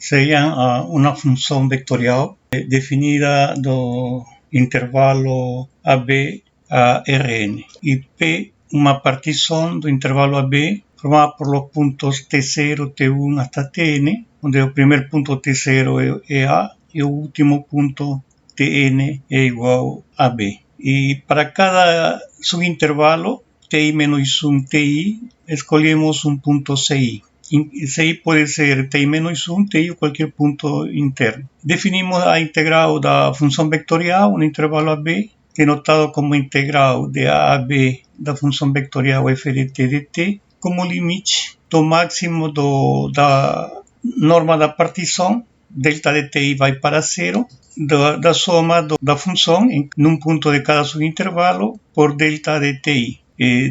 seria uma função vetorial definida do intervalo AB a Rn. E P, uma partição do intervalo AB formada por os pontos T0, T1 hasta Tn, onde o primeiro ponto T0 é A e o último ponto Tn é igual a B. E para cada subintervalo, Ti menos 1 Ti, escolhemos um ponto Ci. Ci pode ser Ti menos 1, Ti ou qualquer ponto interno. Definimos a integral da função vetorial no intervalo AB, denotado como integral de A a B da função vetorial f de t dt, como limite do máximo da norma da partição, delta de ti vai para zero, da soma da função em um ponto de cada subintervalo por delta de ti,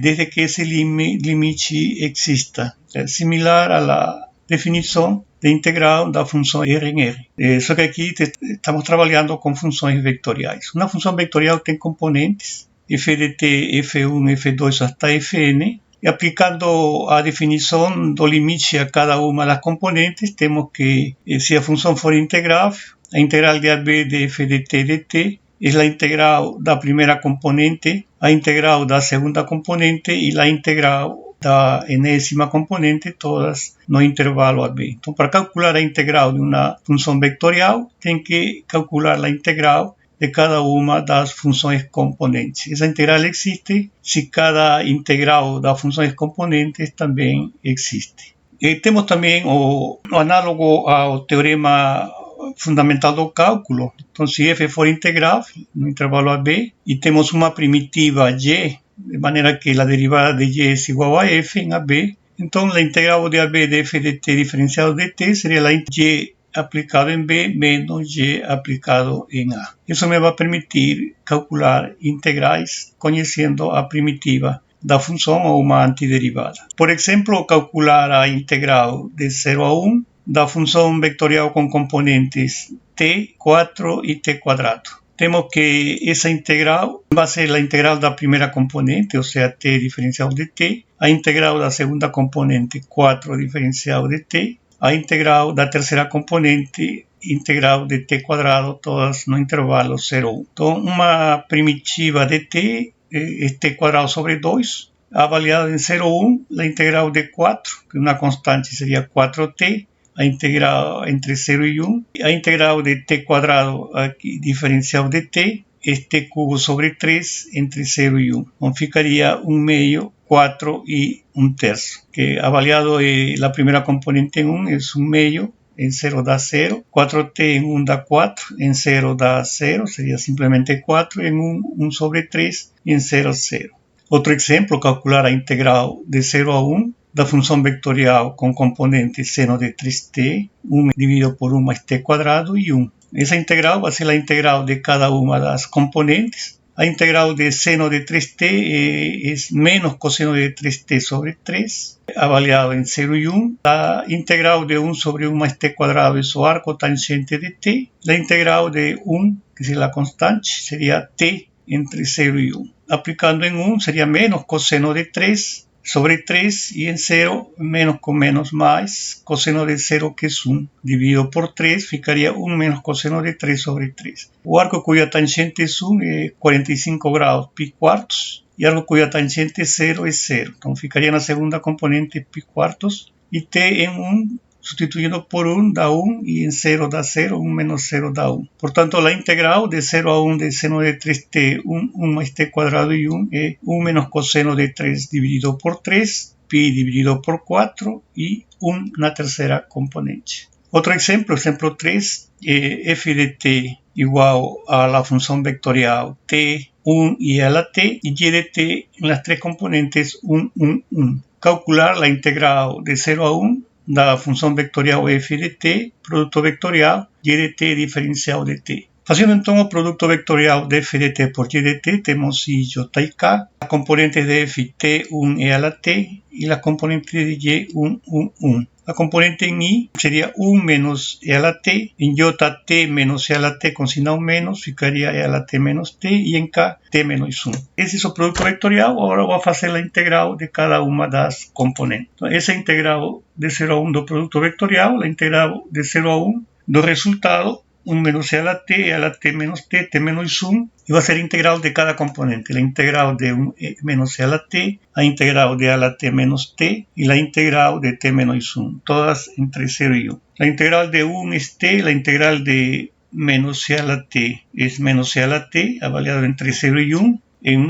desde que esse limite exista. É similar à definição de integral da função R em R. Só que aqui estamos trabalhando com funções vetoriais. Uma função vetorial tem componentes f de t, f1, f2 até fn, e aplicando a definição do limite a cada uma das componentes, temos que, se a função for integrável, a integral de AB de f de t dt é a integral da primeira componente, a integral da segunda componente e a integral da enésima componente, todas no intervalo AB. Então, para calcular a integral de uma função vetorial, tem que calcular a integral de cada uma das funções componentes. Essa integral existe se cada integral das funções componentes também existe. E temos também o análogo ao teorema fundamental do cálculo. Então, se f for integrável no intervalo AB e temos uma primitiva y, de maneira que a derivada de y é igual a f em AB, então a integral de AB de f de t diferenciado de t seria a y aplicado em B menos y aplicado em A. Isso me vai permitir calcular integrais conhecendo a primitiva da função ou uma antiderivada. Por exemplo, calcular a integral de 0 a 1 da função vetorial com componentes t, 4 e t quadrado. Temos que essa integral vai ser a integral da primeira componente, ou seja, t diferencial de t, a integral da segunda componente, 4 diferencial de t, a integral da terceira componente, integral de t quadrado, todas no intervalo 0, 1. Então, uma primitiva de t é t quadrado sobre 2, avaliada em 0, 1, a integral de 4, que uma constante seria 4t, a integral entre 0 e 1, a integral de t quadrado, aqui, diferencial de t, é t cubo sobre 3 entre 0 e 1. Então, ficaria 1 meio, 4 e 1 terço, que avaliado a primeira componente em 1 é 1 meio, em 0 dá 0, 4t em 1 dá 4, em 0 dá 0, seria simplesmente 4, em 1 sobre 3, em 0, 0. Outro exemplo, calcular a integral de 0 a 1 da função vetorial com componente seno de 3t, 1 dividido por 1 mais t quadrado e 1. Essa integral vai ser a integral de cada uma das componentes. A integral de seno de 3t é menos cosseno de 3t sobre 3, avaliado em 0 e 1. A integral de 1 sobre 1 mais t quadrado é o arco tangente de t. A integral de 1, que seria a constante, seria t entre 0 e 1. Aplicando em 1, seria menos cosseno de 3 sobre 3 e em 0, menos com menos mais, cosseno de 0 que é 1, dividido por 3, ficaria 1 menos cosseno de 3 sobre 3. O arco cuja tangente é 1 é 45 graus pi quartos, e arco cuja tangente é 0 é 0. Então ficaria na segunda componente pi quartos, e t em 1, substituindo por 1 dá 1, e em 0 dá 0, 1 menos 0 dá 1. Portanto, a integral de 0 a 1 de seno de 3t, 1 mais t quadrado e 1, é 1 menos cosseno de 3 dividido por 3, pi dividido por 4, e 1 na terceira componente. Outro exemplo 3, é f de t igual à função vetorial t, 1 e ela t, e y de t nas três componentes 1, 1, 1. Calcular a integral de 0 a 1 da função vetorial f de t, produto vetorial y de t diferencial de t. Fazendo então o produto vetorial de f de t por y de t, temos i, j e k, as componentes de f t1 e ela t, e as componentes de y 1, 1, 1. La componente en i sería 1 menos e a la t, en j t menos e a la t con sinal menos, ficaria e a la t menos t, e em k t menos 1. Esse é o produto vetorial. Agora eu vou fazer a integral de cada uma das componentes. Então, essa é a integral de 0 a 1 do produto vetorial, a integral de 0 a 1 do resultado, 1 menos e a la t menos t menos 1, y va a ser integral de cada componente, la integral de 1 menos e a la t, la integral de a la t menos t y la integral de t menos 1, todas entre 0 y 1. La integral de 1 es t, la integral de menos e a la t es menos e a la t, avaliado entre 0 y 1, en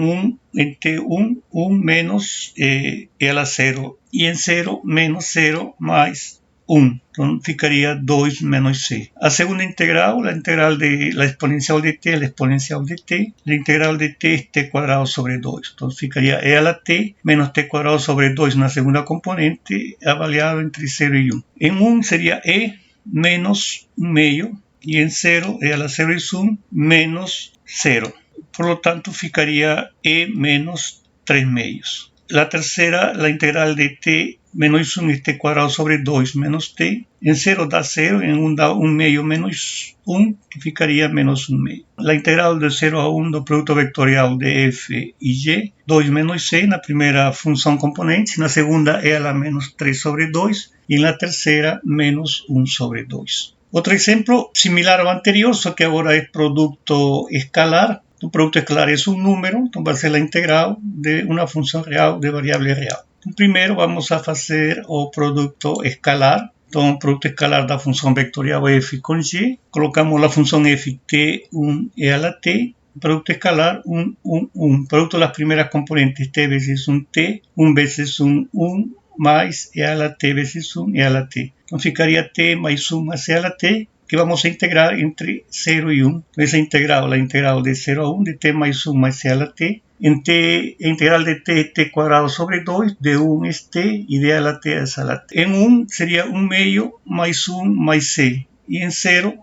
t1, 1 menos e a la 0, y en 0 menos 0 más 1, então ficaria 2 menos c. A segunda integral, a integral de la exponencial de t, la exponencial de t, la integral de t es t cuadrado sobre 2, entonces ficaria e a la t menos t cuadrado sobre 2 na segunda componente, avaliado entre 0 y 1. En 1 sería e menos 1 meio, y en 0, e a la 0 es 1, menos 0. Por lo tanto, ficaria e menos 3 meios. La tercera, la integral de t menos 1 es t cuadrado sobre 2 menos t. En 0 da 0, en 1 da 1 meio menos 1, que ficaria menos 1 meio. La integral de 0 a 1 do produto vectorial de f y y, 2 menos c na primeira função componente, na segunda é a la menos 3 sobre 2 e na terceira menos 1 sobre 2. Outro exemplo similar ao anterior, só que agora é produto escalar. Tu producto escalar es un número, entonces va a ser la integral de una función real de variable real. Entonces, primero vamos a hacer el producto escalar. Entonces, el producto escalar da función vectorial f con y. Colocamos la función f t1 e a la t. Producto escalar 1, 1, 1. Producto de las primeras componentes t veces un t, 1 veces un 1 más e a la t veces 1 e a la t. Entonces, ficaría t más 1 más e a la t, que vamos a integrar entre 0 y 1. Esa integral, la integral de 0 a 1 de t más 1 más c a la t. En t, integral de t es t cuadrado sobre 2, de 1 es t y de a la t es a la t. En 1 sería 1 medio más 1 más c. Y en 0,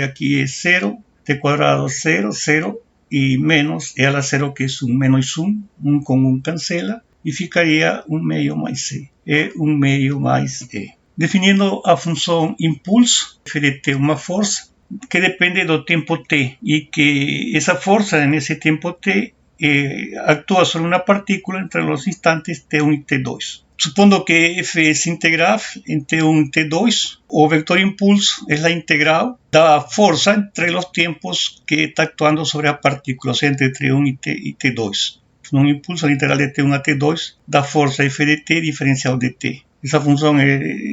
aquí es 0, t cuadrado 0, 0 y menos e a la 0 que es 1 menos 1, 1 con 1 cancela y ficaría 1 medio más c. 1 medio más e. Definindo a função impulso, referente uma força que depende do tempo t e que essa força nesse tempo t actúa sobre uma partícula entre os instantes t1 e t2. Supondo que f é integral em t1 e t2, o vector impulso é a integral da força entre os tempos que está actuando sobre a partícula, ou seja, entre t1 e t2. Um impulso, a integral de t1 a t2 da força f de t diferencial de t. Essa função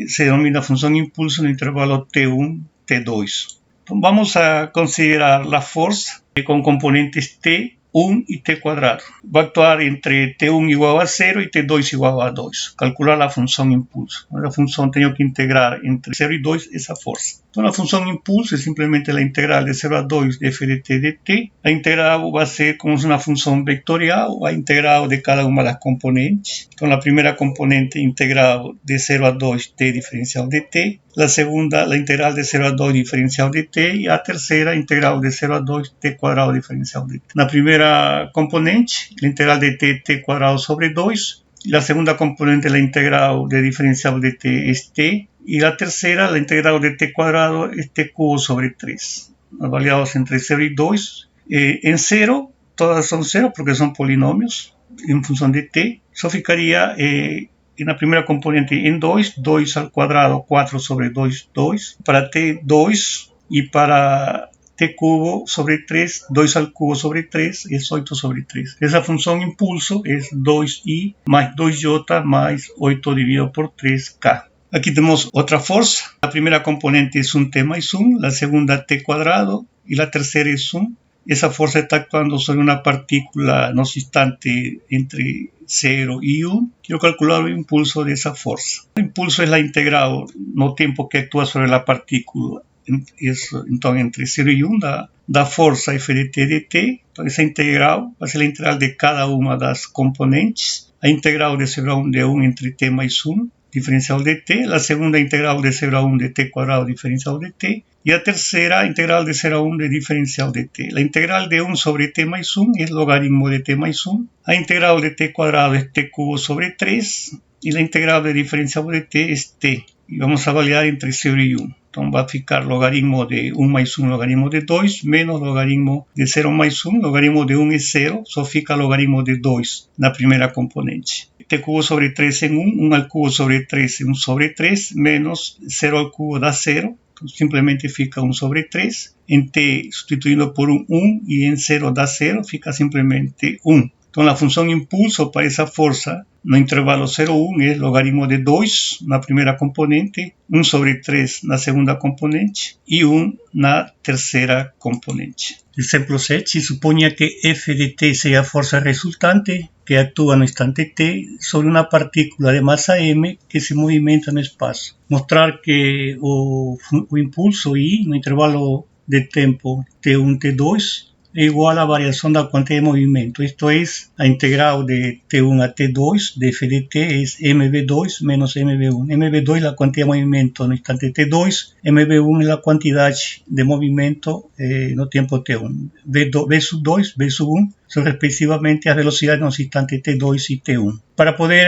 se denomina função impulso no intervalo t1, t2. Então, vamos a considerar a força com componentes t1 e t quadrado. Vai actuar entre t1 igual a 0 e t2 igual a 2. Calcular a função impulso. A função tenho que integrar entre 0 e 2 essa força. Então, a função impulso é simplesmente a integral de 0 a 2 de f de t de t. A integral vai ser como uma função vectorial, a integral de cada uma das componentes. Então, a primeira componente integral de 0 a 2 t diferencial de t. A segunda, a integral de 0 a 2 diferencial de t. E a terceira, a integral de 0 a 2 t quadrado diferencial de t. Na primeira componente, a integral de t quadrado sobre 2. La segunda componente, la integral de diferencial de t es t. Y la tercera, la integral de t cuadrado es t cubo sobre 3. Avaliados entre 0 y 2. En 0, todas son 0 porque son polinomios en función de t. Eso ficaría en la primera componente en 2, 2 al cuadrado, 4 sobre 2, 2. Para t, 2. Y para t cubo sobre 3, 2 al cubo sobre 3 es 8 sobre 3. Esa función impulso es 2i más 2j más 8 dividido por 3k. Aquí tenemos otra fuerza. La primera componente es un t más 1, la segunda t cuadrado y la tercera es 1. Esa fuerza está actuando sobre una partícula en los instantes entre 0 y 1. Quiero calcular el impulso de esa fuerza. El impulso es la integral no tiempo que actúa sobre la partícula. Entonces, entre 0 y 1 da fuerza f de t de t. Entonces, esa integral va a ser la integral de cada una de las componentes. La integral de 0 a 1 de 1 entre t más 1. Diferencial de t, la segunda integral de 0 a 1 de t cuadrado diferencial de t, y la tercera integral de 0 a 1 de diferencial de t. La integral de 1 sobre t más 1 es logaritmo de t más 1, la integral de t cuadrado es t cubo sobre 3, y la integral de diferencial de t es t. y vamos a validar entre 0 y 1. Entonces va a ficar logaritmo de 1 más 1, logaritmo de 2, menos logaritmo de 0 más 1, logaritmo de 1 es 0, só fica logaritmo de 2 na primeira componente. T cubo sobre 3 en 1, 1 al cubo sobre 3 en 1 sobre 3, menos 0 al cubo da 0, entonces simplemente fica 1 sobre 3, en T sustituindo por un 1 y en 0 da 0, fica simplemente 1. Entonces la función impulso para esa fuerza no intervalo 0,1 es logaritmo de 2 na primeira componente, 1 sobre 3 na segunda componente y 1 na terceira componente. Exemplo 7, se suponha que F de T seja a força resultante que actúa no instante T sobre uma partícula de massa M que se movimenta no espaço. Mostrar que o impulso I no intervalo de tempo T1, T2 é igual à variação da quantidade de movimento. Isto é, a integral de T1 a T2 de f de t é mv2 menos mv1. mv2 é a quantidade de movimento no instante T2, mv1 é a quantidade de movimento no tempo T1. V sub 2, V sub 1 são respectivamente as velocidades nos instantes T2 e T1. Para poder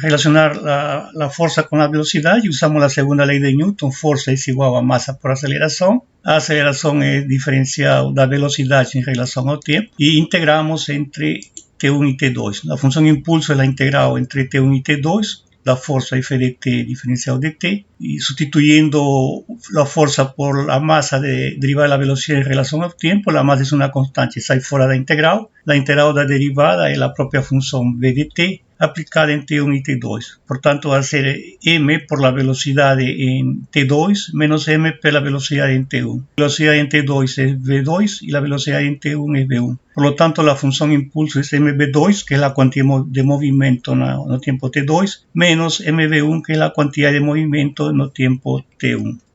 relacionar a força com a velocidade, usamos a segunda lei de Newton, força é igual a massa por aceleração. A aceleração é diferencial da velocidade em relação ao tempo e integramos entre T1 e T2. A função impulso é a integral entre T1 e T2, da força F de T diferencial de T, y sustituyendo la fuerza por la masa derivada de la velocidad en relación al tiempo, la masa es una constante, sale fuera de la integral. La integral de la derivada es la propia función v de t aplicada en T1 y T2. Por tanto, va a ser m por la velocidad en T2 menos m por la velocidad en T1. La velocidad en T2 es v2 y la velocidad en T1 es v1. Por lo tanto, la función impulso es mv2, que es la cantidad de movimiento en el tiempo T2, menos mv1, que es la cantidad de movimiento en el tiempo T1.